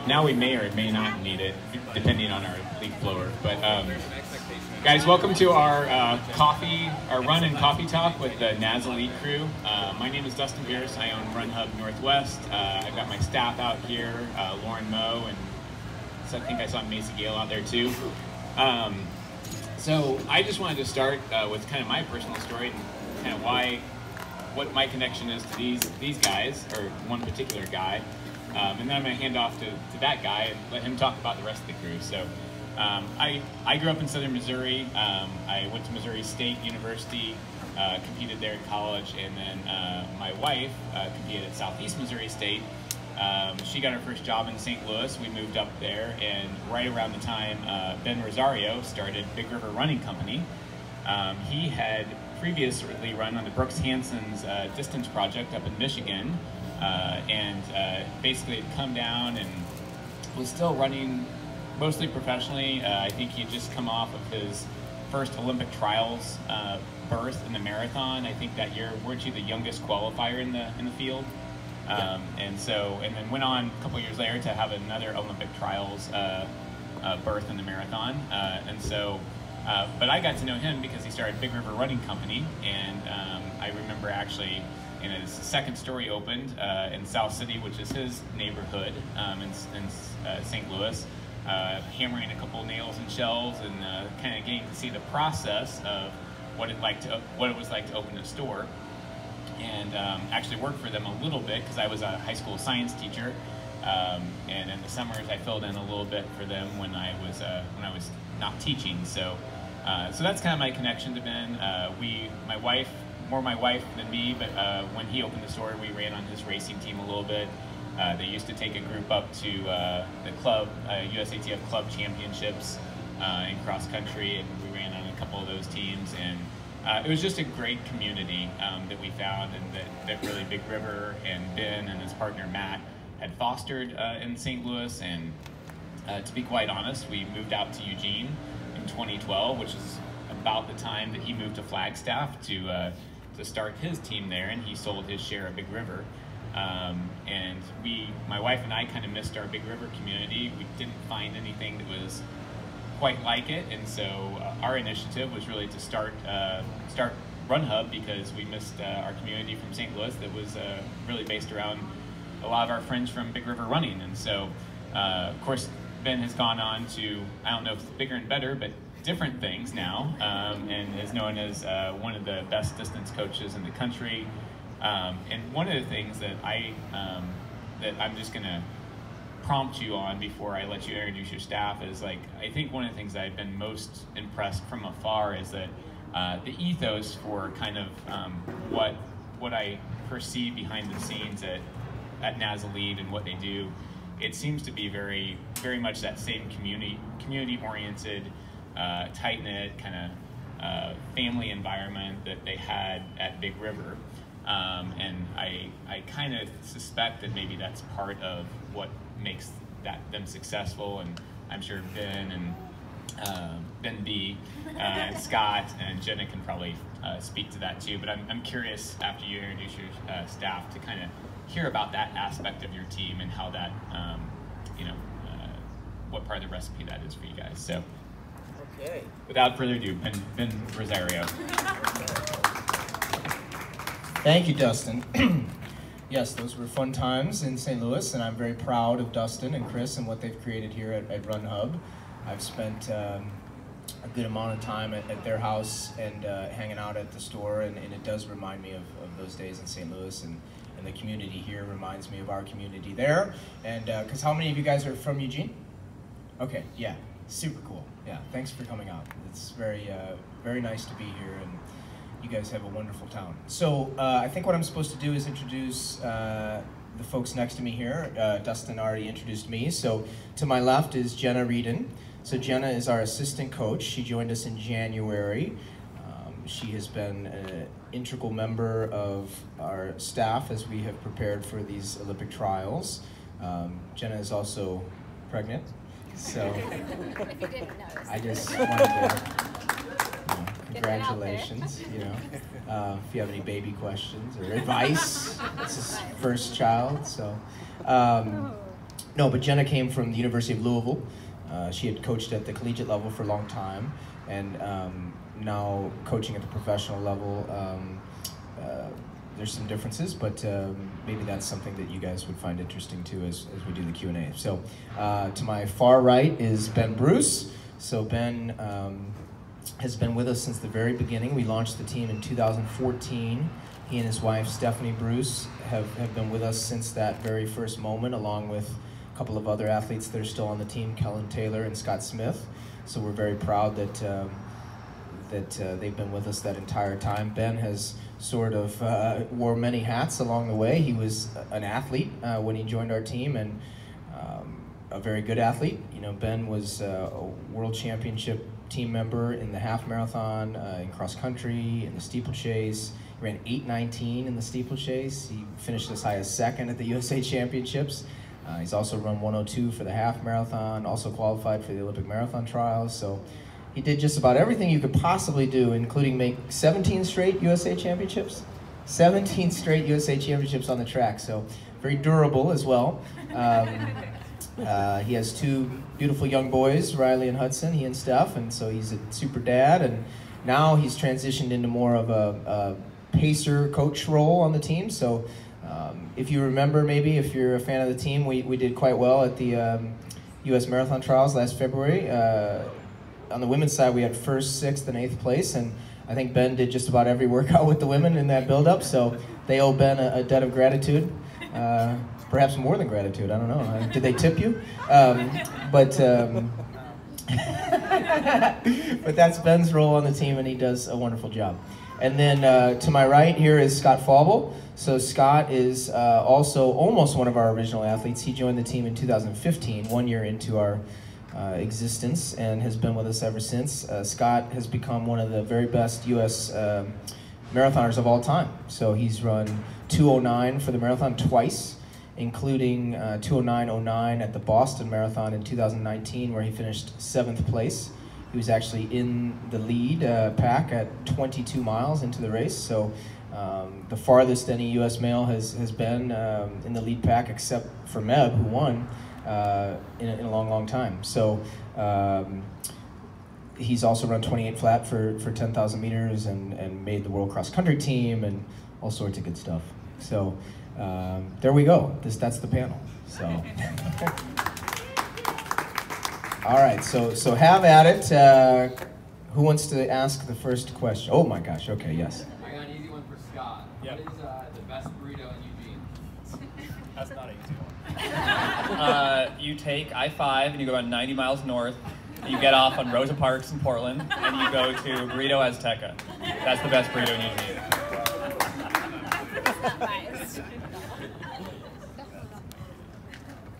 now we may or may not need it, depending on our leaf blower. But guys, welcome to our run and coffee talk with the NAZ Elite crew. My name is Dustin Pierce. I own Run Hub Northwest. I've got my staff out here, Lauren Moe, and so I think I saw Macy Gale out there too. So I just wanted to start with kind of my personal story and kind of what my connection is to these guys, or one particular guy. And then I'm going to hand off to that guy and let him talk about the rest of the crew. So I grew up in southern Missouri. I went to Missouri State University, competed there in college, and then my wife competed at Southeast Missouri State. She got her first job in St. Louis. We moved up there, and right around the time Ben Rosario started Big River Running Company. He had previously run on the Brooks Hanson's distance project up in Michigan, and basically had come down and was still running mostly professionally. I think he had just come off of his first Olympic trials berth in the marathon. I think that year, weren't you the youngest qualifier in the field? And then went on a couple years later to have another Olympic trials berth in the marathon. But I got to know him because he started Big River Running Company, and I remember actually in his second story opened in South City, which is his neighborhood in St. Louis, hammering a couple nails and shelves and kind of getting to see the process of what it was like to open a store, and actually worked for them a little bit because I was a high school science teacher, and in the summers I filled in a little bit for them when I was not teaching. So that's kind of my connection to Ben. More my wife than me, but when he opened the store, we ran on his racing team a little bit. They used to take a group up to the club, USATF Club Championships in cross country, and we ran on a couple of those teams. And it was just a great community that we found, and that really Big River and Ben and his partner Matt had fostered in St. Louis. And to be quite honest, we moved out to Eugene in 2012, which is about the time that he moved to Flagstaff to start his team there, and he sold his share of Big River. And my wife and I kind of missed our Big River community. We didn't find anything that was quite like it, and so our initiative was really to start Run Hub, because we missed our community from St. Louis that was really based around a lot of our friends from Big River Running. And so, of course, Ben has gone on to, I don't know if it's bigger and better, but different things now, and is known as one of the best distance coaches in the country. And one of the things that I'm just gonna prompt you on before I let you introduce your staff is, like, I think one of the things that I've been most impressed from afar is that the ethos for kind of what I perceive behind the scenes at NAZ Elite and what they do. It seems to be very, very much that same community-oriented, tight-knit kind of family environment that they had at Big River. And I kind of suspect that maybe that's part of what makes them successful. And I'm sure Ben and Ben B and Scott and Jenna can probably speak to that too. But I'm curious, after you introduce your staff, to kind of hear about that aspect of your team and how that, what part of the recipe that is for you guys. So, okay. Without further ado, Ben Rosario. Thank you, Dustin. Yes, those were fun times in St. Louis, and I'm very proud of Dustin and Chris and what they've created here at Run Hub. I've spent a good amount of time at their house and hanging out at the store, and it does remind me of those days in St. Louis, and the community here reminds me of our community there. And because how many of you guys are from Eugene? Okay, yeah, super cool. Yeah, thanks for coming out. It's very, very nice to be here, and you guys have a wonderful town. So I think what I'm supposed to do is introduce the folks next to me here. Dustin already introduced me. So to my left is Jenna Reiden. So Jenna is our assistant coach. She joined us in January. She has been an integral member of our staff as we have prepared for these Olympic trials. Jenna is also pregnant, so if you didn't notice. I just wanted to, congratulations. If you have any baby questions or advice, it's his first child, so. No, but Jenna came from the University of Louisville. She had coached at the collegiate level for a long time, and now coaching at the professional level. There's some differences, but maybe that's something that you guys would find interesting too as we do the Q&A. So to my far right is Ben Bruce. So Ben has been with us since the very beginning. We launched the team in 2014. He and his wife, Stephanie Bruce, have been with us since that very first moment, along with a couple of other athletes that are still on the team, Kellen Taylor and Scott Smith. So we're very proud that they've been with us that entire time. Ben has sort of wore many hats along the way. He was an athlete when he joined our team, and a very good athlete. You know, Ben was a world championship team member in the half marathon, in cross country, in the steeplechase. He ran 8:19 in the steeplechase. He finished as high as second at the USA Championships. He's also run 1:02 for the half marathon, also qualified for the Olympic marathon trials. So he did just about everything you could possibly do, including make 17 straight USA Championships. 17 straight USA Championships on the track, so very durable as well. He has two beautiful young boys, Riley and Hudson, he and Steph, and so he's a super dad, and now he's transitioned into more of a pacer coach role on the team. So if you remember, maybe if you're a fan of the team, we did quite well at the US Marathon Trials last February. On the women's side, we had 1st, 6th, and 8th place, and I think Ben did just about every workout with the women in that build-up, so they owe Ben a debt of gratitude. Perhaps more than gratitude, I don't know. Did they tip you? But that's Ben's role on the team, and he does a wonderful job. And then to my right here is Scott Faubel. So Scott is also almost one of our original athletes. He joined the team in 2015, 1 year into our existence, and has been with us ever since. Scott has become one of the very best U.S. marathoners of all time. So he's run 2:09 for the marathon twice, including 2:09.09 at the Boston Marathon in 2019, where he finished 7th place. He was actually in the lead pack at 22 miles into the race. So the farthest any U.S. male has been in the lead pack, except for Meb, who won, in a long, long time. So he's also run 28 flat for 10,000 meters and made the world cross country team and all sorts of good stuff. So there we go. That's the panel. So all right. So have at it. Who wants to ask the first question? Oh my gosh. Okay. Yes. I got an easy one for Scott. Yep. What is the best burrito in Eugene? That's not an easy one. You take I-5 and you go about 90 miles north. You get off on Rosa Parks in Portland, and you go to Burrito Azteca. That's the best burrito in Eugene.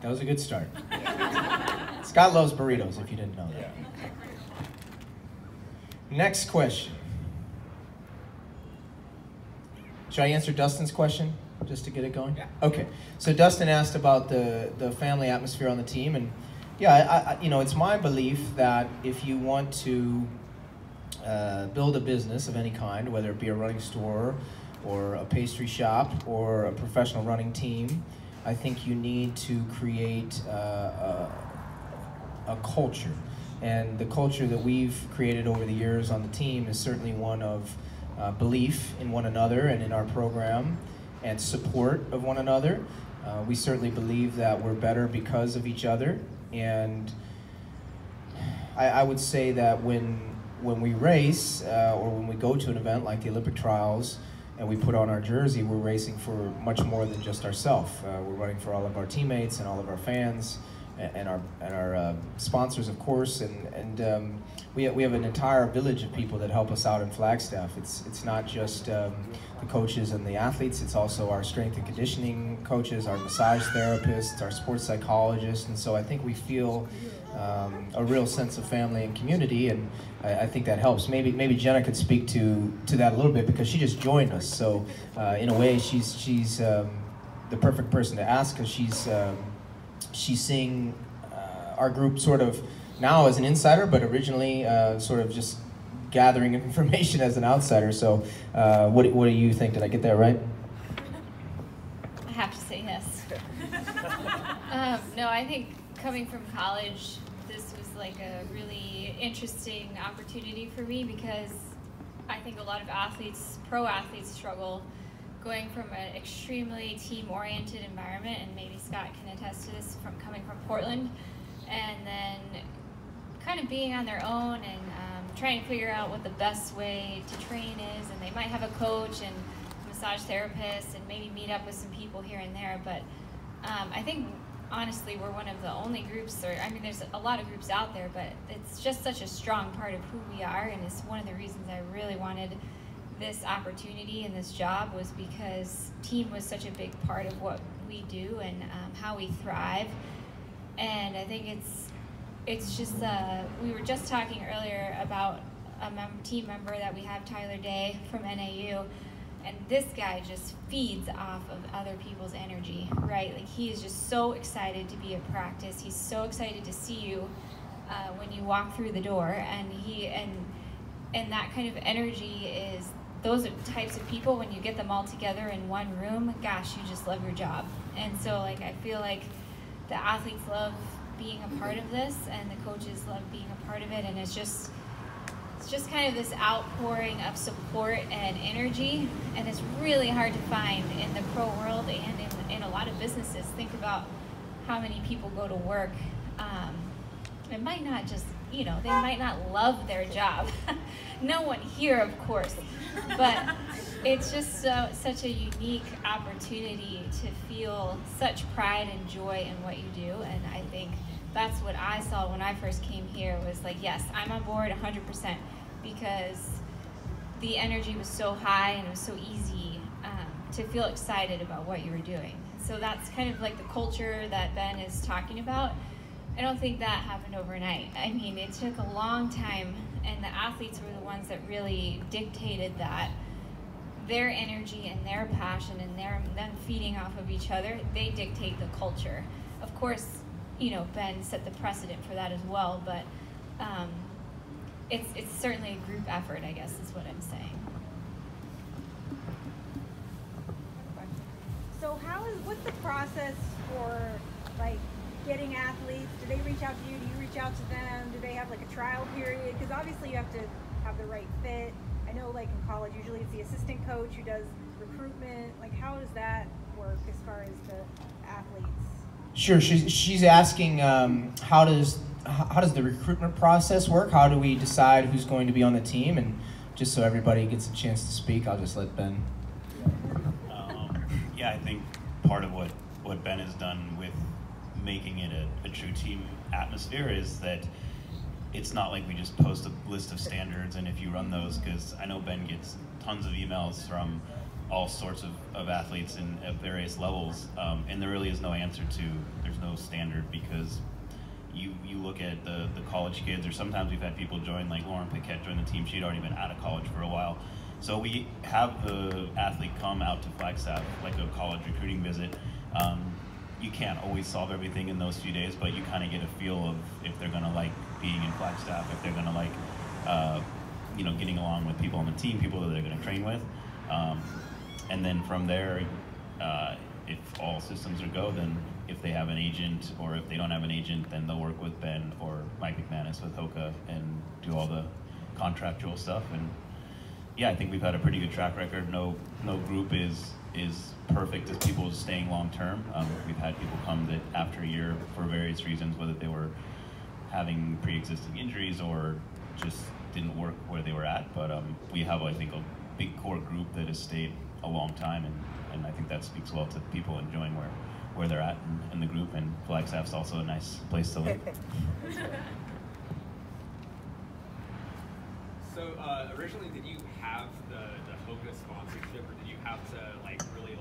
That was a good start. Scott loves burritos, if you didn't know that. Next question. Should I answer Dustin's question, just to get it going? Yeah. Okay. So Dustin asked about the family atmosphere on the team, and yeah, you know, it's my belief that if you want to build a business of any kind, whether it be a running store or a pastry shop or a professional running team, I think you need to create a culture. And the culture that we've created over the years on the team is certainly one of belief in one another and in our program and support of one another. We certainly believe that we're better because of each other. And I would say that when we race or when we go to an event like the Olympic trials and we put on our jersey, we're racing for much more than just ourselves. We're running for all of our teammates and all of our fans and our sponsors, of course, and we have an entire village of people that help us out in Flagstaff. It's not just the coaches and the athletes, it's also our strength and conditioning coaches, our massage therapists, our sports psychologists, and so I think we feel a real sense of family and community, and I think that helps. Maybe Jenna could speak to that a little bit, because she just joined us, so in a way she's the perfect person to ask, because she's seeing our group sort of now as an insider, but originally sort of just gathering information as an outsider. So what do you think? Did I get that right? I have to say yes. No, I think coming from college, this was like a really interesting opportunity for me because I think a lot of athletes, pro athletes, struggle going from an extremely team-oriented environment, and maybe Scott can attest to this from coming from Portland, and then kind of being on their own and trying to figure out what the best way to train is, and they might have a coach and massage therapist and maybe meet up with some people here and there, but I think honestly we're one of the only groups, or I mean there's a lot of groups out there, but it's just such a strong part of who we are, and it's one of the reasons I really wanted this opportunity and this job, was because team was such a big part of what we do and how we thrive. And I think it's just we were just talking earlier about a team member that we have, Tyler Day from NAU, and this guy just feeds off of other people's energy, right? Like, he is just so excited to be at practice. He's so excited to see you when you walk through the door, and and that kind of energy is, those are types of people, when you get them all together in one room, gosh, you just love your job. And so, like, I feel like the athletes love being a part of this, and the coaches love being a part of it, and it's just kind of this outpouring of support and energy, and it's really hard to find in the pro world and in a lot of businesses. Think about how many people go to work. It might not just, they might not love their job. No one here, of course, but it's just such a unique opportunity to feel such pride and joy in what you do, and I think that's what I saw when I first came here, was like, yes, I'm on board 100%, because the energy was so high and it was so easy to feel excited about what you were doing. So that's kind of like the culture that Ben is talking about. I don't think that happened overnight. I mean, it took a long time, and the athletes were the ones that really dictated that. Their energy and their passion and them feeding off of each other, they dictate the culture. Of course, Ben set the precedent for that as well, but it's certainly a group effort, I guess is what I'm saying. So what's the process for, like, getting athletes? Do they reach out to you? Do you reach out to them? Do they have like a trial period? Because obviously you have to have the right fit. I know, like, in college usually it's the assistant coach who does recruitment. Like, how does that work as far as the athletes? Sure. She's asking how does the recruitment process work? How do we decide who's going to be on the team? And just so everybody gets a chance to speak, I'll just let Ben. Yeah, I think part of what Ben has done with making it a true team atmosphere is that it's not like we just post a list of standards and if you run those, because I know Ben gets tons of emails from all sorts of athletes at various levels, and there really is no answer to, there's no standard, because you look at the college kids, or sometimes we've had people join, like Lauren Paquette joined the team, she'd already been out of college for a while. So we have the athlete come out to Flagstaff, like a college recruiting visit. You can't always solve everything in those few days, but you kind of get a feel of if they're gonna like being in Flagstaff, if they're gonna like, getting along with people on the team, people that they're gonna train with. And then from there, if all systems are go, then if they have an agent, or if they don't have an agent, then they'll work with Ben or Mike McManus with Hoka and do all the contractual stuff. And yeah, I think we've had a pretty good track record. No group is perfect as people staying long term. We've had people come that after a year, for various reasons, whether they were having pre-existing injuries or just didn't work where they were at. But we have, I think, a big core group that has stayed a long time, and I think that speaks well to people enjoying where they're at in the group. And Flagstaff's also a nice place to live. So originally, did you have the Hoka sponsorship, or did you have to really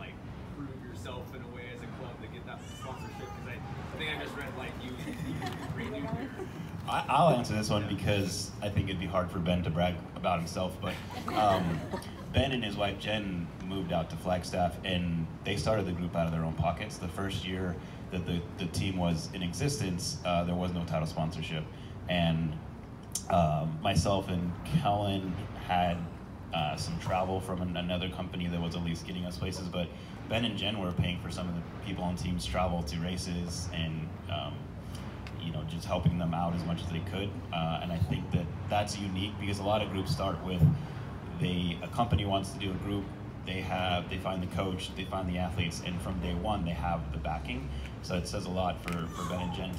prove yourself in a way as a club to get that sponsorship? Because I think I just read you renewed your. I'll answer this one because I think it'd be hard for Ben to brag about himself, but Ben and his wife Jen moved out to Flagstaff, and they started the group out of their own pockets. The first year that the team was in existence, there was no title sponsorship, and myself and Kellen had some travel from another company that was at least getting us places, but Ben and Jen were paying for some of the people on teams travel to races and just helping them out as much as they could. And I think that that's unique because a lot of groups start with a company wants to do a group, they find the coach, they find the athletes, and from day one they have the backing. So it says a lot for Ben and Jen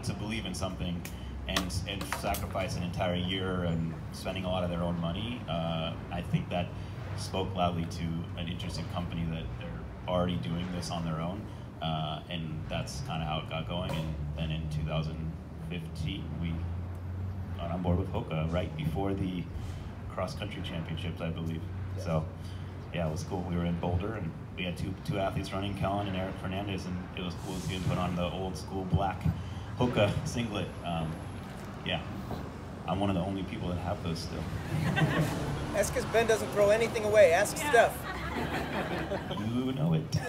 to believe in something and sacrifice an entire year and spending a lot of their own money. I think that spoke loudly to an interesting company that they're already doing this on their own. And that's kind of how it got going. And then in 2015, we got on board with Hoka right before the cross-country championships, I believe. Yes. So, yeah, it was cool. We were in Boulder, and we had two athletes running, Kellen and Eric Fernandez, and it was cool to put on the old-school black Hoka singlet. Yeah, I'm one of the only people that have those still. That's because Ben doesn't throw anything away. Ask Steph. You know it. Scott,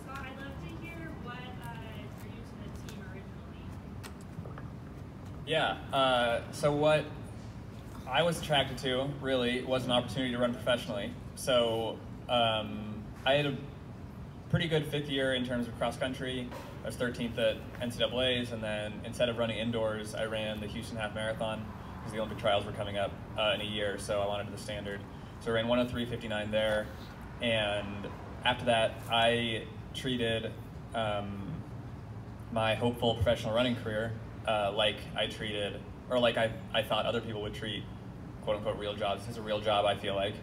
I'd love to hear what drew you to the team originally. Yeah, so what I was attracted to, really, was an opportunity to run professionally. So I had a pretty good fifth year in terms of cross-country. I was 13th at NCAA's, and then instead of running indoors, I ran the Houston Half Marathon because the Olympic trials were coming up in a year, so I wanted the standard. So I ran 1:03:59 there, and after that, I treated my hopeful professional running career like I thought other people would treat quote-unquote real jobs. This is a real job, I feel like,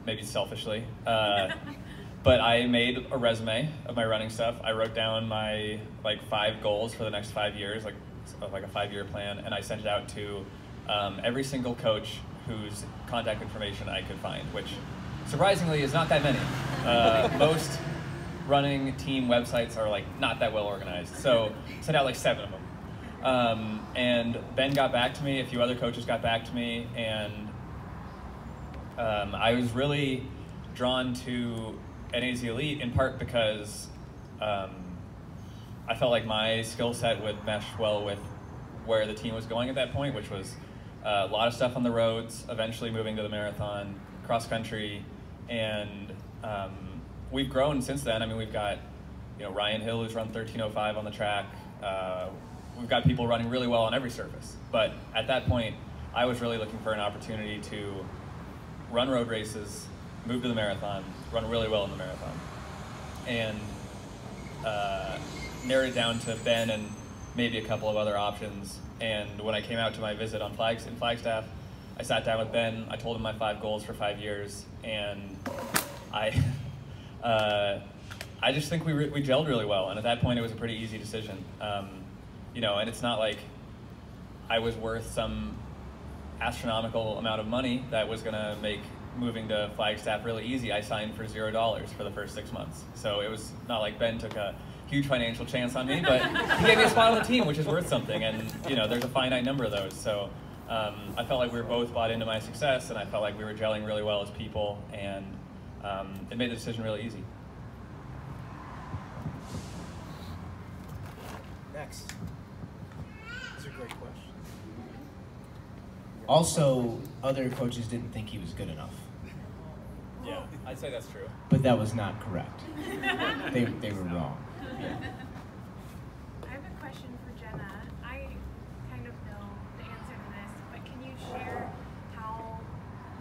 maybe selfishly. But I made a resume of my running stuff. I wrote down my 5 goals for the next 5 years, like a 5-year plan, and I sent it out to every single coach whose contact information I could find, which surprisingly is not that many. Most running team websites are not that well organized, so I sent out 7 of them. And Ben got back to me, a few other coaches got back to me, and I was really drawn to NAZ Elite in part because I felt like my skill set would mesh well with where the team was going at that point, which was a lot of stuff on the roads, eventually moving to the marathon, cross country, and we've grown since then. I mean, we've got Ryan Hill, who's run 13:05 on the track. We've got people running really well on every surface. But at that point, I was really looking for an opportunity to run road races, move to the marathon, run really well in the marathon, and narrowed it down to Ben and maybe a couple of other options. And when I came out to my visit in Flagstaff, I sat down with Ben. I told him my 5 goals for 5 years, and I just think we gelled really well. And at that point, it was a pretty easy decision. And it's not like I was worth some astronomical amount of money that was going to make moving to Flagstaff really easy. I signed for $0 for the first 6 months. So it was not like Ben took a huge financial chance on me, but he gave me a spot on the team, which is worth something. And there's a finite number of those. So I felt like we were both bought into my success, and I felt like we were gelling really well as people, and it made the decision really easy. Next. These are great questions. Also, other coaches didn't think he was good enough. Yeah, I'd say that's true. But that was not correct. They were wrong. Yeah. I have a question for Jenna. I kind of know the answer to this, but can you share how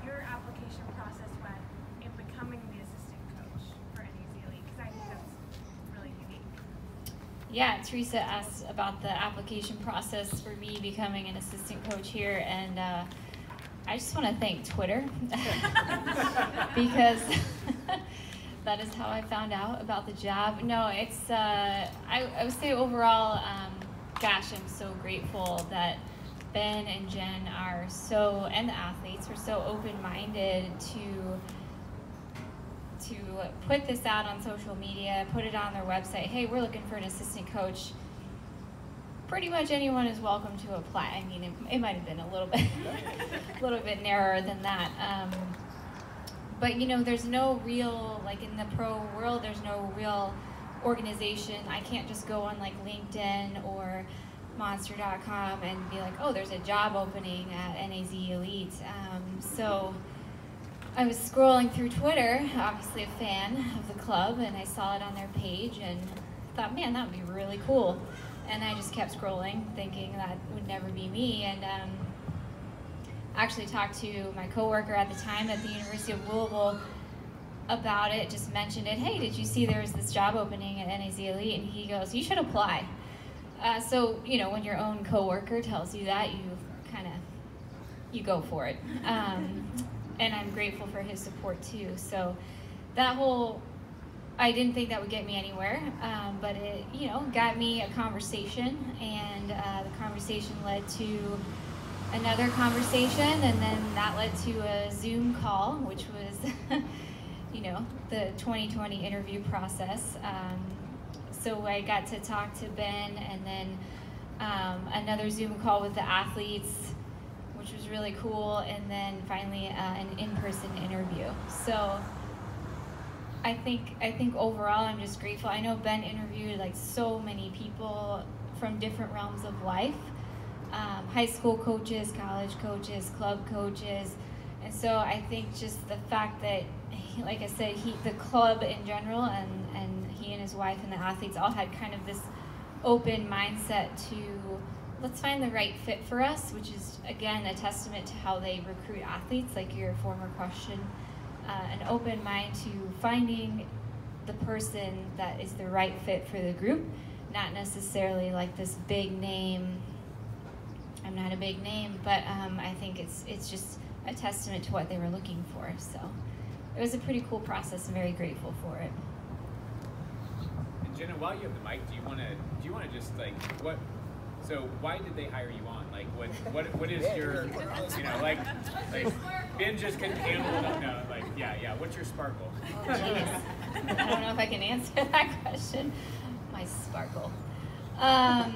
your application process went in becoming the assistant coach for NAZ Elite? Because I think that's really unique. Yeah, Teresa asked about the application process for me becoming an assistant coach here, and I just want to thank Twitter because that is how I found out about the job. No, it's, I would say overall, gosh, I'm so grateful that Ben and Jen are and the athletes are so open-minded to put this out on social media, put it on their website. Hey, we're looking for an assistant coach. Pretty much anyone is welcome to apply. I mean, it might have been a little bit narrower than that. But there's no real, in the pro world, there's no real organization. I can't just go on LinkedIn or Monster.com and be like, oh, there's a job opening at NAZ Elite. So I was scrolling through Twitter, obviously a fan of the club, and I saw it on their page and thought, man, that would be really cool. And I just kept scrolling, thinking that would never be me. And actually talked to my coworker at the time at the University of Louisville about it, just mentioned it. Hey, did you see there was this job opening at NAZ Elite? And he goes, you should apply. So, you know, when your own coworker tells you that, you go for it. And I'm grateful for his support too. So that whole, I didn't think that would get me anywhere, but it, you know, got me a conversation, and the conversation led to another conversation, and then that led to a Zoom call, which was, you know, the 2020 interview process. So I got to talk to Ben, and then another Zoom call with the athletes, which was really cool, and then finally an in-person interview. So I think overall I'm just grateful. I know Ben interviewed like so many people from different realms of life, high school coaches, college coaches, club coaches, and so I think just the fact that, like I said, the club in general, and he and his wife and the athletes all had kind of this open mindset to, let's find the right fit for us, which is, again, a testament to how they recruit athletes, like your former question. An open mind to finding the person that is the right fit for the group, not necessarily like this big name. I'm not a big name, but I think it's just a testament to what they were looking for. So it was a pretty cool process. I'm very grateful for it. And Jenna, while you have the mic, do you want to just like what? So why did they hire you on? Like what is your, you know, like Ben just couldn't handle it. No, like yeah. What's your sparkle? Oh, geez. I don't know if I can answer that question. My sparkle. I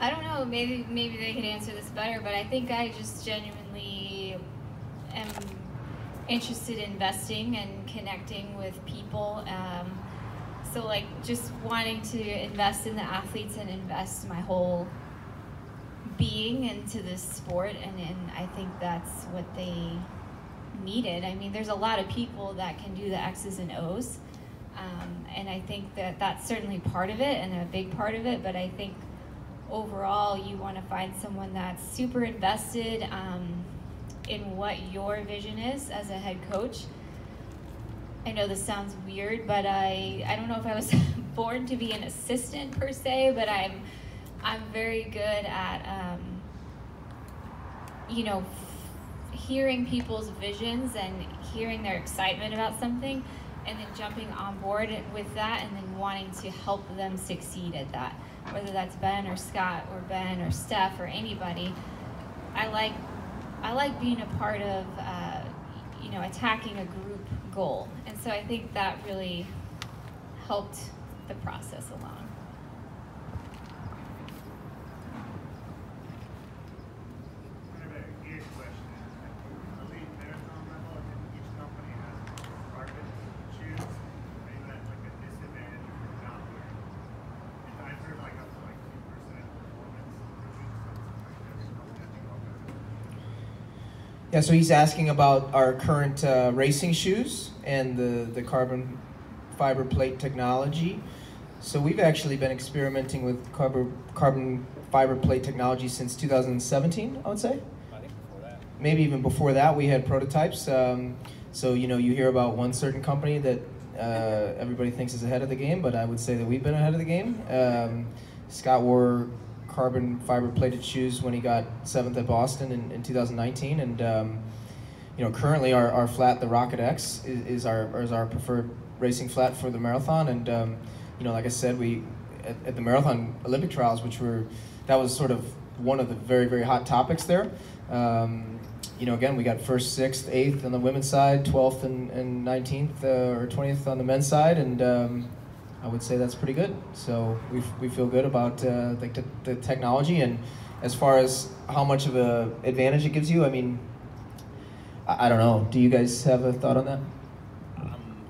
don't know. Maybe they could answer this better, but I think I just genuinely am interested in investing and connecting with people. So like just wanting to invest in the athletes and invest my whole being into this sport, and I think that's what they needed. I mean, there's a lot of people that can do the X's and O's, and I think that that's certainly part of it and a big part of it, but I think overall you want to find someone that's super invested in what your vision is as a head coach. I know this sounds weird, but I don't know if I was born to be an assistant per se, but I'm very good at you know, hearing people's visions and hearing their excitement about something, and then jumping on board with that, and then wanting to help them succeed at that. Whether that's Ben or Scott or Ben or Steph or anybody, I like being a part of you know, attacking a group goal. And so I think that really helped the process along. Kind of a geek question. Elite marathon level, I think each company has carbon shoes. Maybe that's like a disadvantage for not wearing. And I've heard like up to like 2% performance improvements. Yeah, so he's asking about our current racing shoes and the carbon fiber plate technology. So we've actually been experimenting with carbon fiber plate technology since 2017, I would say. I think before that. Maybe even before that, we had prototypes. So, you know, you hear about one certain company that everybody thinks is ahead of the game, but I would say that we've been ahead of the game. Scott wore carbon fiber plated shoes when he got 7th at Boston in 2019, and you know, currently our flat, the Rocket X, is our preferred racing flat for the marathon. And you know, like I said, we at the marathon Olympic trials, that was sort of one of the very, very hot topics there. You know, again, we got 1st, 6th, 8th on the women's side, 12th and 19th or 20th on the men's side, and I would say that's pretty good. So we feel good about the technology. And as far as how much of an advantage it gives you, I mean, I don't know. Do you guys have a thought on that?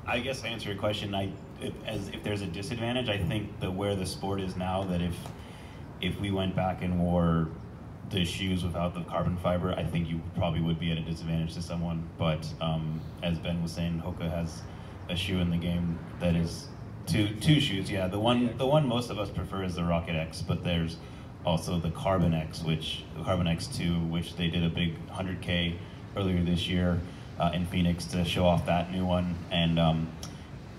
I guess to answer your question, if there's a disadvantage, I think that where the sport is now, that if we went back and wore the shoes without the carbon fiber, I think you probably would be at a disadvantage to someone. But as Ben was saying, Hoka has a shoe in the game that is two shoes. Yeah, the one most of us prefer is the Rocket X, but there's also the Carbon X, the Carbon X2, which they did a big 100K earlier this year in Phoenix to show off that new one. And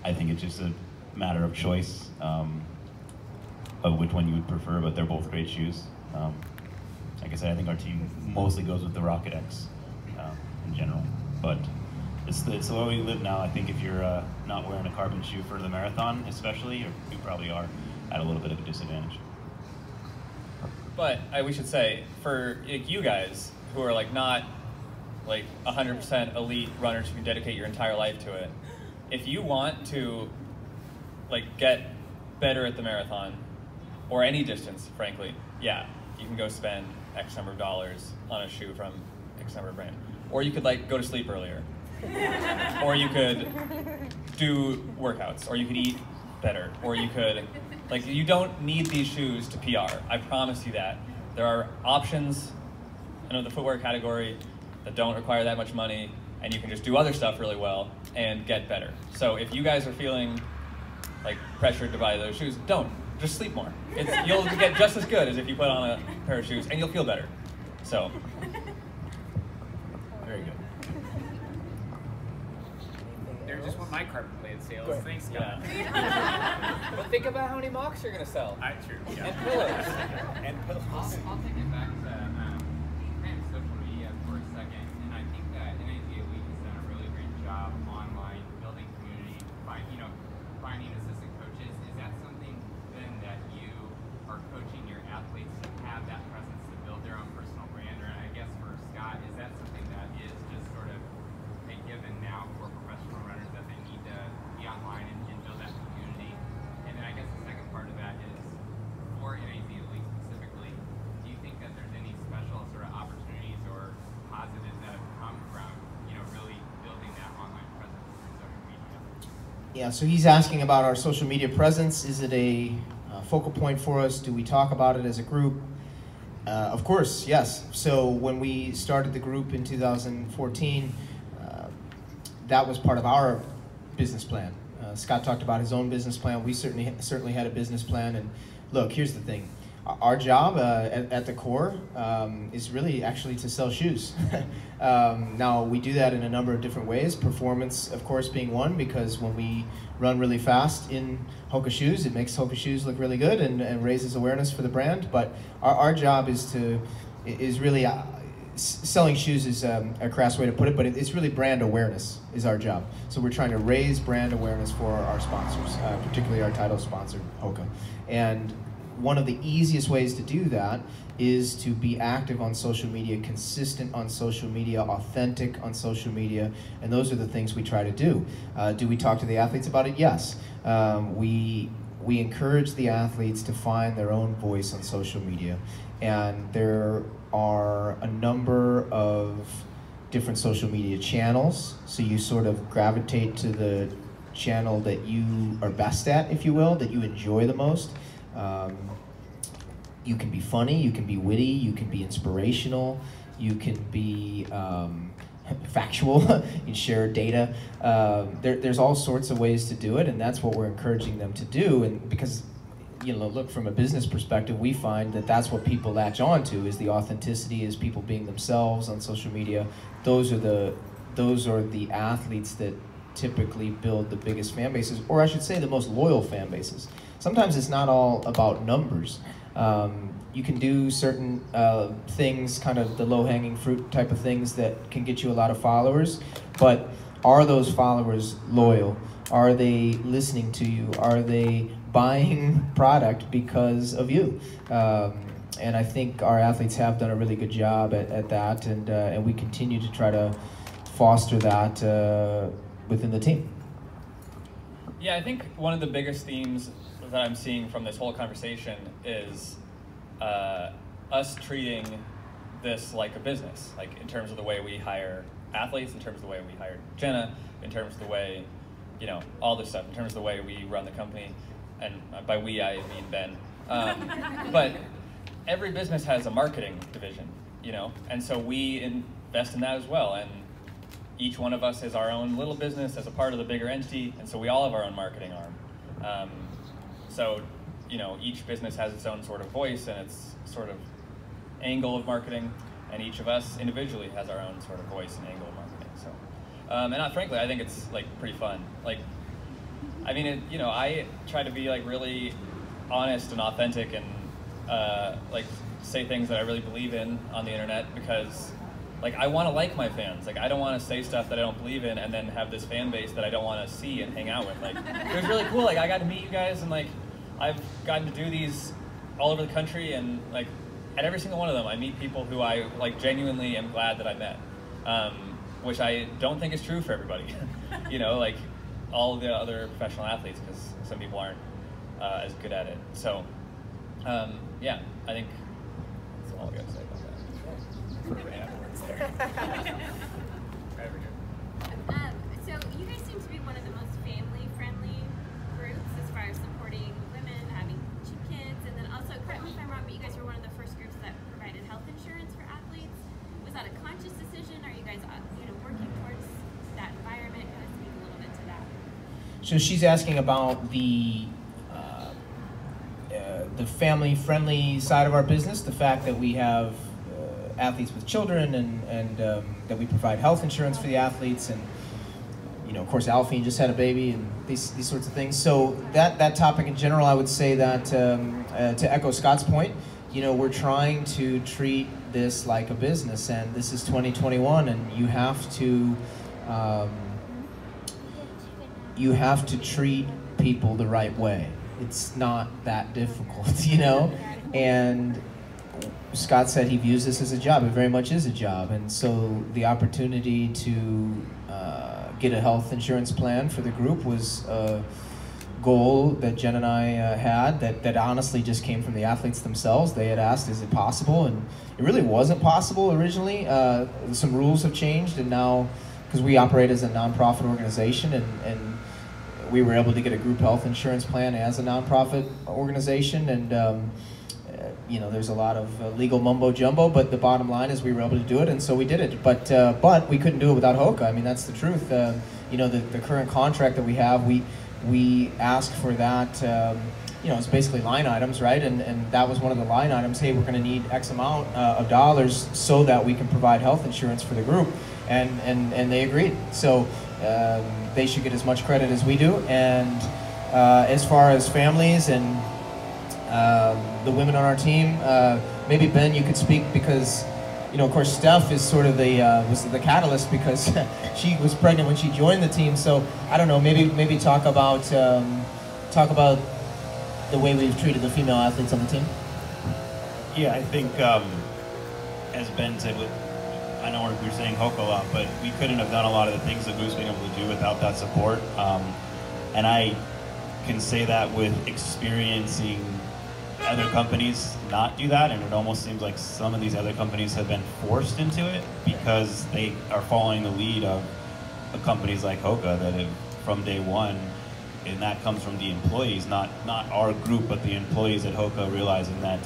I think it's just a matter of choice of which one you would prefer, but they're both great shoes. Like I said, I think our team mostly goes with the Rocket X in general, but it's the way we live now. I think if you're not wearing a carbon shoe for the marathon, especially, you probably are at a little bit of a disadvantage. But we should say, for you guys who are not 100% elite runners who can dedicate your entire life to it, if you want to get better at the marathon or any distance, frankly, yeah, you can go spend X number of dollars on a shoe from X number of brand. Or you could go to sleep earlier. Or you could do workouts, or you could eat better, or you could, you don't need these shoes to PR. I promise you that. There are options in the footwear category that don't require that much money, and you can just do other stuff really well and get better. So if you guys are feeling pressured to buy those shoes, don't. Just sleep more. You'll get just as good as if you put on a pair of shoes, and you'll feel better. So, very good. There just went my carbon plate sales. Thanks, Scott. yeah. But think about how many mocks you're gonna sell. True. Yeah. And pillows. And pillows. I'll take it back to kind of social media for a second, and I think that NAZ Elite has done a really great job online building community, finding assistant coaches. Is that something then that you are coaching your athletes to have that presence to build their own personal brand? Or I guess for Scott, is that something that is just sort of a given now for professional runners that they need to be online and build that community? And then I guess the second part of that is for NAZ Elite specifically, do you think that there's any special sort of opportunities or positives that have come from, really building that online presence through social media? Yeah, so he's asking about our social media presence. Is it a focal point for us? Do we talk about it as a group? Of course, yes. So when we started the group in 2014, that was part of our business plan. Scott talked about his own business plan. We certainly had a business plan. And look, here's the thing. Our job at the core is really actually to sell shoes. Now, we do that in a number of different ways. Performance, of course, being one, because when we run really fast in Hoka shoes, it makes Hoka shoes look really good and raises awareness for the brand. But our job is really, selling shoes is a crass way to put it, but it's really brand awareness is our job. So we're trying to raise brand awareness for our sponsors, particularly our title sponsor, Hoka. And one of the easiest ways to do that is to be active on social media, consistent on social media, authentic on social media, and those are the things we try to do. Do we talk to the athletes about it? Yes. We encourage the athletes to find their own voice on social media, and there are a number of different social media channels, so you sort of gravitate to the channel that you are best at, if you will, that you enjoy the most. You can be funny, you can be witty, you can be inspirational, you can be factual, you can share data. There's all sorts of ways to do it, and that's what we're encouraging them to do. And because, look, from a business perspective, we find that that's what people latch on to, is the authenticity, is people being themselves on social media. Those are the athletes that typically build the biggest fan bases, or I should say the most loyal fan bases. Sometimes it's not all about numbers. You can do certain things, kind of the low-hanging fruit type of things that can get you a lot of followers, but are those followers loyal? Are they listening to you? Are they buying product because of you? And I think our athletes have done a really good job at that, and we continue to try to foster that within the team. Yeah, I think one of the biggest themes that I'm seeing from this whole conversation is us treating this like a business, like in terms of the way we hire athletes, in terms of the way we hire Jenna, in terms of the way, all this stuff, in terms of the way we run the company. And by we, I mean Ben. But every business has a marketing division, you know, and so we invest in that as well. And each one of us is our own little business as a part of the bigger entity, and so we all have our own marketing arm. So, you know, each business has its own sort of voice and its sort of angle of marketing, and each of us individually has our own sort of voice and angle of marketing. So, and frankly, I think it's like pretty fun. Like, I mean, you know, I try to be like really honest and authentic and like say things that I really believe in on the internet, because like I want to like my fans. Like I don't want to say stuff that I don't believe in and then have this fan base that I don't want to see and hang out with. Like it was really cool. Like I got to meet you guys, and like I've gotten to do these all over the country, and like at every single one of them I meet people who I like genuinely am glad that I met, which I don't think is true for everybody. You know, like all the other professional athletes, because some people aren't as good at it. So yeah, I think that's all I got to say about that. So you guys seem to be one of the most family-friendly groups as far as supporting women, having cheap kids, and then also, correct me if I'm wrong, but you guys were one of the first groups that provided health insurance for athletes. Was that a conscious decision? Are you guys, you know, working towards that environment? Kind of speak a little bit to that. So she's asking about the family-friendly side of our business, the fact that we have athletes with children, and that we provide health insurance for the athletes, and you know, of course, Alfie just had a baby, and these sorts of things. So that topic in general, I would say that to echo Scott's point, you know, we're trying to treat this like a business, and this is 2021, and you have to treat people the right way. It's not that difficult, you know, and Scott said he views this as a job. It very much is a job, and so the opportunity to get a health insurance plan for the group was a goal that Jen and I had that honestly just came from the athletes themselves. They had asked, is it possible? And it really wasn't possible originally. Some rules have changed, and now, because we operate as a nonprofit organization, and we were able to get a group health insurance plan as a nonprofit organization, and you know, there's a lot of legal mumbo jumbo, but the bottom line is we were able to do it, and so we did it. But we couldn't do it without Hoka. I mean, that's the truth. You know, the current contract that we have, we ask for that. You know, it's basically line items, right? And that was one of the line items. Hey, we're going to need X amount of dollars so that we can provide health insurance for the group, and they agreed. So they should get as much credit as we do. And as far as families and the women on our team, maybe Ben, you could speak, because, you know, of course, Steph is sort of was the catalyst, because she was pregnant when she joined the team. So I don't know, maybe talk about the way we've treated the female athletes on the team. Yeah, I think as Ben said, I know we're saying Hoka a lot, but we couldn't have done a lot of the things that Goose been able to do without that support. And I can say that with experiencing other companies not do that, and it almost seems like some of these other companies have been forced into it because they are following the lead of companies like Hoka that have, from day one, and that comes from the employees, not our group, but the employees at Hoka, realizing that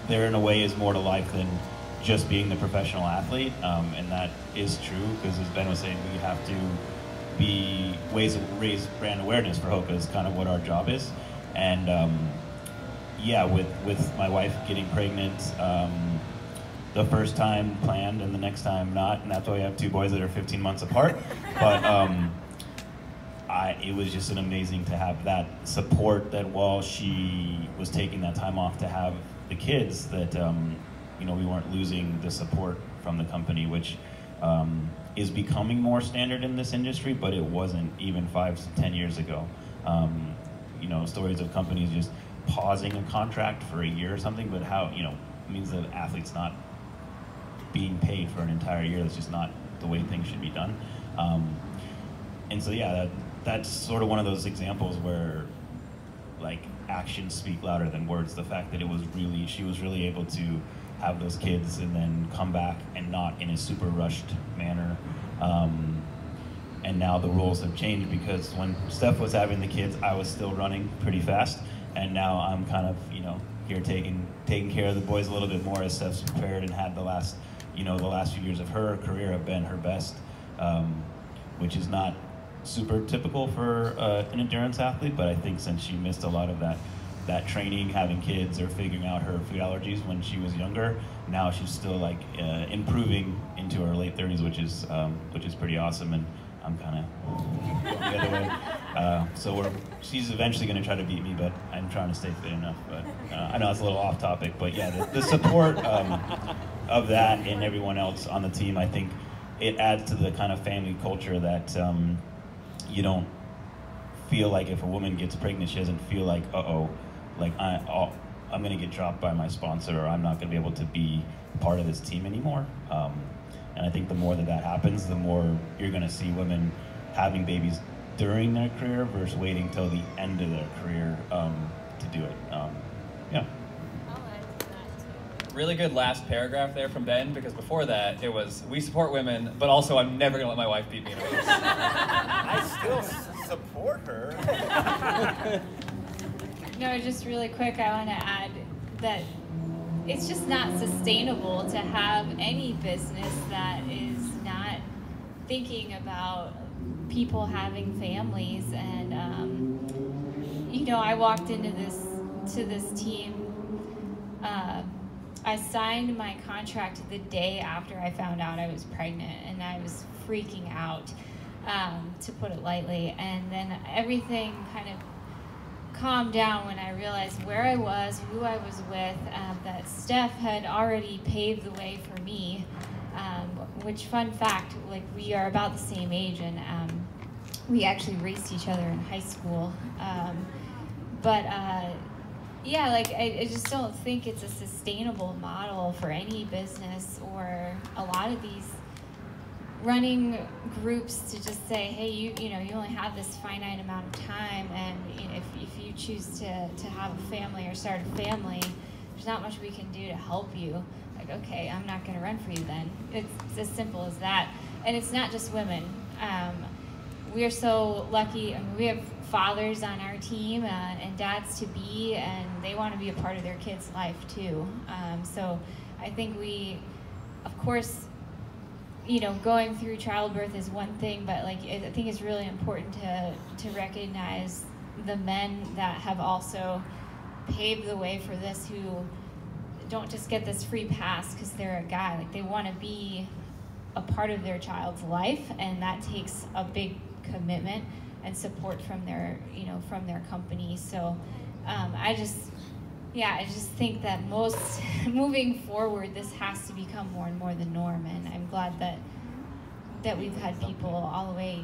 there in a way is more to life than just being the professional athlete, and that is true, because as Ben was saying, we have to be ways to raise brand awareness for Hoka is kind of what our job is. And yeah, with my wife getting pregnant, the first time planned and the next time not, and that's why we have two boys that are 15 months apart. But it was just an amazing to have that support, that while she was taking that time off to have the kids, that you know, we weren't losing the support from the company, which is becoming more standard in this industry, but it wasn't even 5 to 10 years ago. You know, stories of companies just pausing a contract for a year or something, but how, you know, it means the athlete's not being paid for an entire year. That's just not the way things should be done. And so yeah, that's sort of one of those examples where, like, actions speak louder than words. The fact that she was really able to have those kids and then come back, and not in a super rushed manner. And now the rules have changed, because when Steph was having the kids, I was still running pretty fast, and now I'm kind of, you know, here taking care of the boys a little bit more as Steph's prepared and had the last few years of her career have been her best, which is not super typical for an endurance athlete, but I think since she missed a lot of that training, having kids or figuring out her food allergies when she was younger, now she's still like improving into her late 30s, which is pretty awesome, and I'm kind of the other way. So she's eventually going to try to beat me, but I'm trying to stay fit enough. But I know it's a little off topic, but yeah, the support of that and everyone else on the team, I think it adds to the kind of family culture that you don't feel like if a woman gets pregnant, she doesn't feel like, like I'm going to get dropped by my sponsor, or I'm not going to be able to be part of this team anymore. And I think the more that happens, the more you're going to see women having babies during their career versus waiting till the end of their career to do it. Yeah. Really good last paragraph there from Ben, because before that it was, we support women, but also I'm never going to let my wife beat me in a race. I still support her. No, just really quick, I want to add that it's just not sustainable to have any business that is not thinking about people having families. And I walked into this team. I signed my contract the day after I found out I was pregnant, and I was freaking out, to put it lightly. And then everything kind of calmed down when I realized where I was, who I was with, that Steph had already paved the way for me, which, fun fact, like, we are about the same age, and we actually raced each other in high school. Yeah, like, I just don't think it's a sustainable model for any business or a lot of these running groups to just say, hey, you only have this finite amount of time, and if you choose to have a family or start a family, there's not much we can do to help you. Like, okay, I'm not going to run for you then. It's as simple as that. And it's not just women. We are so lucky. I mean, we have fathers on our team and dads to be, and they want to be a part of their kids' life too. So I think we, of course, going through childbirth is one thing, but like, I think it's really important to recognize the men that have also paved the way for this, who don't just get this free pass because they're a guy. Like, they want to be a part of their child's life, and that takes a big commitment and support from their company. So I just think that moving forward, this has to become more and more the norm, and I'm glad that we've had people all the way,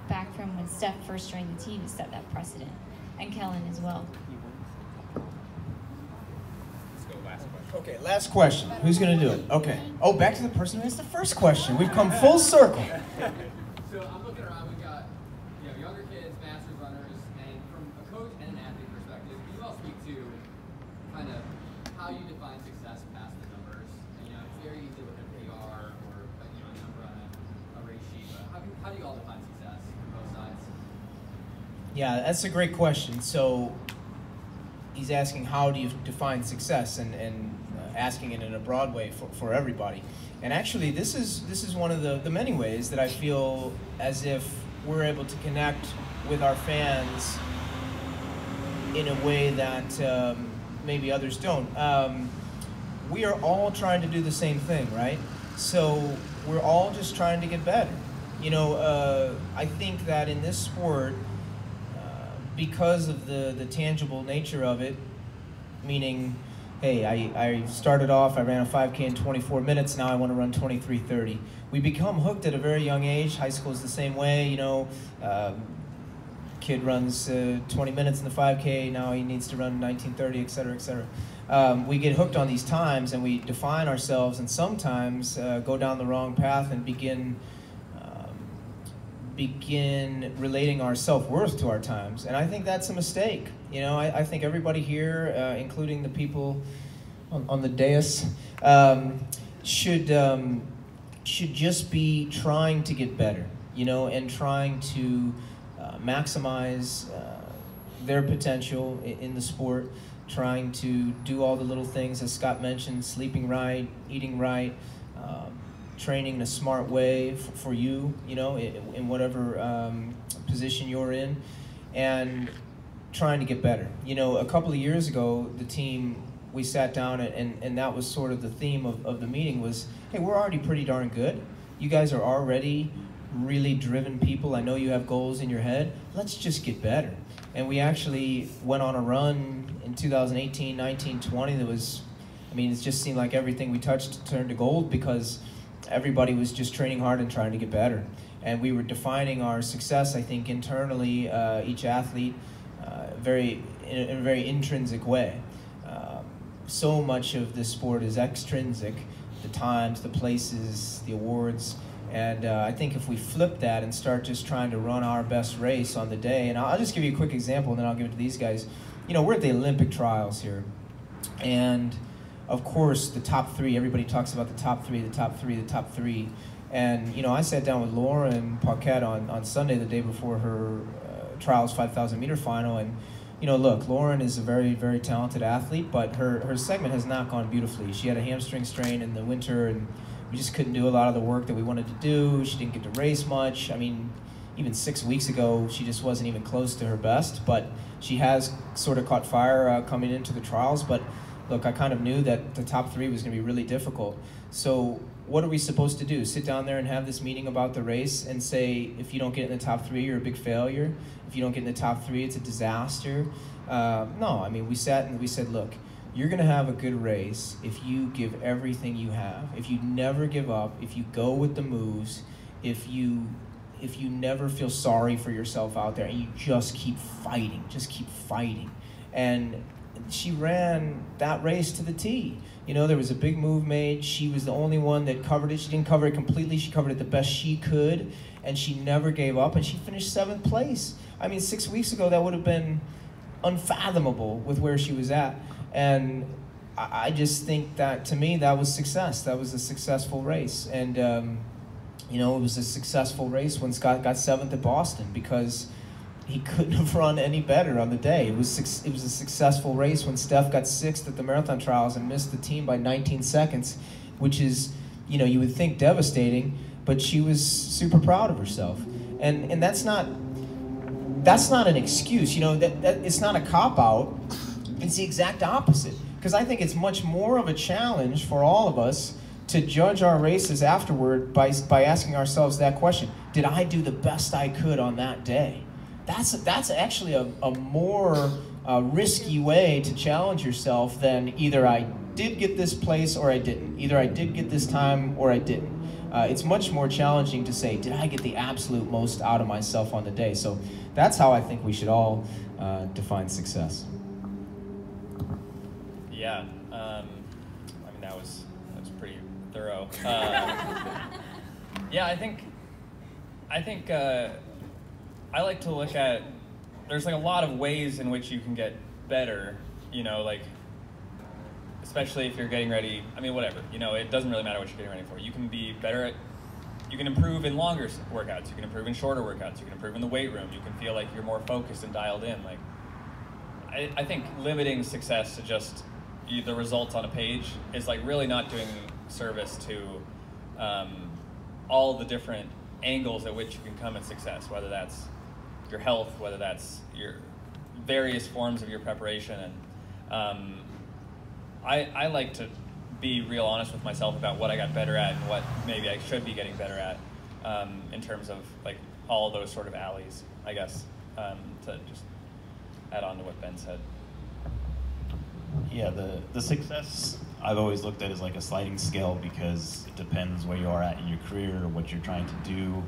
back from when Steph first joined the team to set that precedent, and Kellen as well. Let's go last question. Okay, last question. Who's going to do it? Okay. Oh, back to the person who asked the first question. We've come full circle. So I'm looking around. We've got younger kids, masters runners, and from a coach and an athlete perspective, can you all speak to kind of how you define success past the numbers? And, it's very easy to look at PR or a number on a race sheet, but how do you all define success from both sides? Yeah, that's a great question. So he's asking, how do you define success, and asking it in a broad way for everybody. And actually, this is one of the many ways that I feel as if we're able to connect with our fans in a way that maybe others don't. We are all trying to do the same thing, right? So we're all just trying to get better. I think that in this sport, because of the tangible nature of it, meaning, hey, I started off, I ran a 5K in 24 minutes, now I want to run 23:30. We become hooked at a very young age. High school is the same way, kid runs 20 minutes in the 5K, now he needs to run 19:30, et cetera, et cetera. We get hooked on these times, and we define ourselves, and sometimes go down the wrong path and begin relating our self-worth to our times. And I think that's a mistake. I think everybody here, including the people on the dais, should just be trying to get better, and trying to maximize their potential in the sport, trying to do all the little things, as Scott mentioned, sleeping right, eating right, training in a smart way for you, you know, in whatever position you're in, and trying to get better. You know, a couple of years ago, the team, we sat down and that was sort of the theme of the meeting was, hey, we're already pretty darn good. You guys are already really driven people. I know you have goals in your head. Let's just get better. And we actually went on a run in 2018, 19, 20 that was, I mean, it just seemed like everything we touched turned to gold because everybody was just training hard and trying to get better. And we were defining our success, I think, internally, each athlete, in a very intrinsic way. So much of this sport is extrinsic, the times, the places, the awards, and I think if we flip that and start just trying to run our best race on the day, and I'll just give you a quick example and then I'll give it to these guys. You know, we're at the Olympic trials here, and of course the top three, everybody talks about the top three, the top three, the top three. And you know, I sat down with Lauren Paquette on Sunday, the day before her trials 5,000 meter final, and you know, look, Lauren is a very, very talented athlete, but her segment has not gone beautifully. She had a hamstring strain in the winter, and we just couldn't do a lot of the work that we wanted to do. She didn't get to race much. I mean, even 6 weeks ago, she just wasn't even close to her best, but she has sort of caught fire coming into the trials. But look, I kind of knew that the top three was going to be really difficult. So what are we supposed to do? Sit down there and have this meeting about the race and say, if you don't get in the top three, you're a big failure. If you don't get in the top three, it's a disaster. No, I mean, we sat and we said, look, you're going to have a good race if you give everything you have, if you never give up, if you go with the moves, if you never feel sorry for yourself out there, and you just keep fighting, And she ran that race to the T. You know, there was a big move made. She was the only one that covered it. She didn't cover it completely. She covered it the best she could, and she never gave up, and she finished 7th place. I mean, 6 weeks ago, that would have been unfathomable with where she was at. And I just think that, to me, that was success. That was a successful race. And, you know, it was a successful race when Scott got 7th at Boston because he couldn't have run any better on the day. It was a successful race when Steph got 6th at the marathon trials and missed the team by 19 seconds, which is, you know, you would think devastating, but she was super proud of herself. And that's not an excuse, you know, that it's not a cop-out. It's the exact opposite. Because I think it's much more of a challenge for all of us to judge our races afterward by asking ourselves that question. Did I do the best I could on that day? That's actually a more risky way to challenge yourself than either I did get this place or I didn't. Either I did get this time or I didn't. It's much more challenging to say, did I get the absolute most out of myself on the day? So that's how I think we should all define success. Yeah, I mean, that was pretty thorough. Yeah, I think I like to look at, there's like a lot of ways in which you can get better, you know, like, especially if you're getting ready, I mean, whatever, you know, it doesn't really matter what you're getting ready for. You can be better at, you can improve in longer workouts, you can improve in shorter workouts, you can improve in the weight room, you can feel like you're more focused and dialed in. Like, I think limiting success to just the results on a page is like really not doing service to all the different angles at which you can come at success, whether that's your health, whether that's your various forms of your preparation. And I like to be real honest with myself about what I got better at and what maybe I should be getting better at in terms of like all those sort of alleys, I guess, to just add on to what Ben said. Yeah, the success I've always looked at as like a sliding scale because it depends where you are at in your career, what you're trying to do.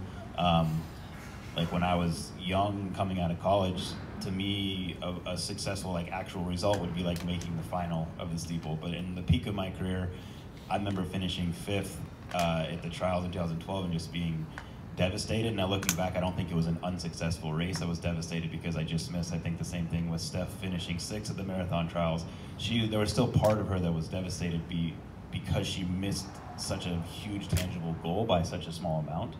Like when I was young, coming out of college, to me, a successful like actual result would be like making the final of the steeple. But in the peak of my career, I remember finishing 5th at the trials in 2012 and just being devastated. Now looking back, I don't think it was an unsuccessful race. I was devastated because I just missed. I think the same thing with Steph finishing 6th at the marathon trials. There was still part of her that was devastated because she missed such a huge tangible goal by such a small amount.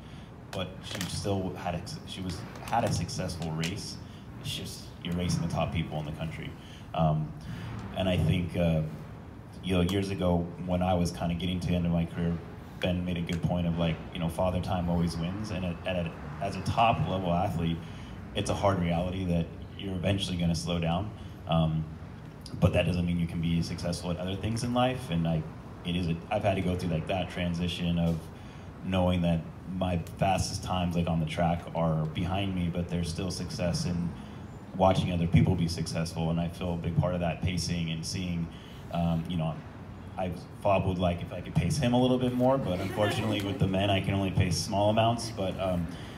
But she still had a successful race. it's just, you're racing the top people in the country. And I think, you know, years ago when I was kind of getting to the end of my career, Ben made a good point of like, you know, father time always wins. And as a top level athlete, it's a hard reality that you're eventually going to slow down. But that doesn't mean you can be successful at other things in life. And I've had to go through like that transition of knowing that my fastest times like on the track are behind me, but there's still success in watching other people be successful. And I feel a big part of that pacing and seeing, you know, Faubel would like if I could pace him a little bit more, but unfortunately with the men I can only pace small amounts. But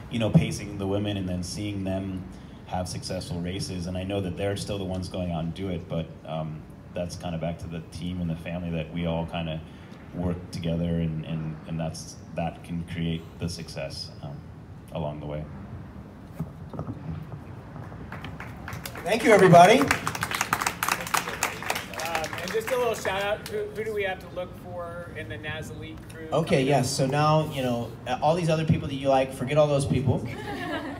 you know, pacing the women and then seeing them have successful races, and I know that they're still the ones going out and do it, but that's kind of back to the team and the family that we all kind of work together, and that can create the success along the way. Thank you, everybody. And just a little shout out, who do we have to look for in the NAZ Elite crew? Okay, yes, so now, you know, all these other people that you like, forget all those people.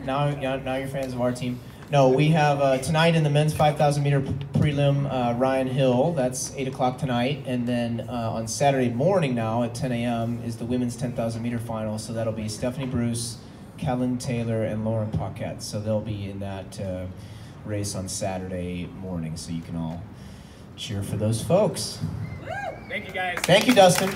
Now you're fans of our team. No, we have tonight in the men's 5,000 meter prelim, Ryan Hill, that's 8 o'clock tonight. And then on Saturday morning now at 10 a.m. is the women's 10,000 meter final. So that'll be Stephanie Bruce, Kellen Taylor, and Lauren Paquette. So they'll be in that race on Saturday morning. So you can all cheer for those folks. Thank you, guys. Thank you, Dustin.